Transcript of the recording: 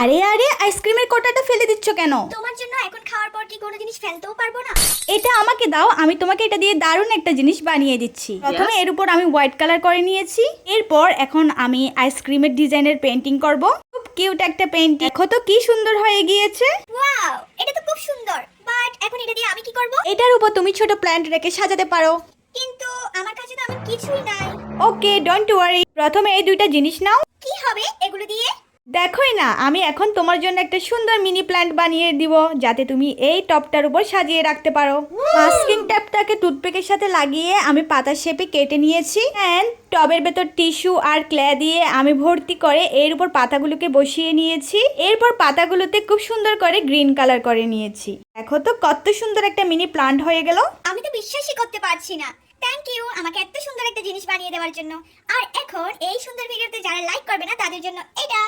আরে আরে আইসক্রিমের কোটাটা ফেলে দিচ্ছ কেন? তোমার জন্য এখন খাওয়ার পর কি কোনো জিনিস ফেলতেও পারবো না? এটা আমাকে দাও, আমি তোমাকে এটা দিয়ে দারুণ একটা জিনিস বানিয়ে দিচ্ছি। প্রথমে এর উপর আমি হোয়াইট কালার করে নিয়েছি। এরপর এখন আমি আইসক্রিমের ডিজাইনের পেন্টিং করব। খুব কিউট একটা পেন্টিং, দেখো তো কি সুন্দর হয়ে গিয়েছে। ওয়াও, এটা তো খুব সুন্দর, বাট এখন এটা দিয়ে আমি কি করব? এটার উপর তুমি ছোট প্ল্যান্ট রেখে সাজাতে পারো। কিন্তু আমার কাছে তো আমার কিছুই নাই। ওকে, ডোন্ট ওয়ারি। প্রথমে এই দুইটা জিনিস নাও। কি হবে এগুলো দিয়ে? দেখোই না, আমি এখন তোমার জন্য একটা সুন্দর মিনি প্ল্যান্ট বানিয়ে দিব, যাতে তুমি এই টপটার উপর সাজিয়ে রাখতে পারো। মাস্কিং টেপটাকে টুথপিকের সাথে লাগিয়ে আমি পাতার শেপে কেটে নিয়েছি। এন্ড টবের ভেতর টিস্যু আর ক্লে দিয়ে আমি ভর্তি করে এর উপর পাতাগুলোকে বসিয়ে নিয়েছি। এরপর পাতাগুলোতে খুব সুন্দর করে গ্রিন কালার করে নিয়েছি। দেখো তো কত সুন্দর একটা মিনি প্ল্যান্ট হয়ে গেল। আমি তো বিশ্বাসই করতে পারছি না। থ্যাংক ইউ আমাকে এত সুন্দর একটা জিনিস বানিয়ে দেওয়ার জন্য। আর এখন এই সুন্দর ভিডিওতে যারা লাইক করবে না তাদের জন্য এটা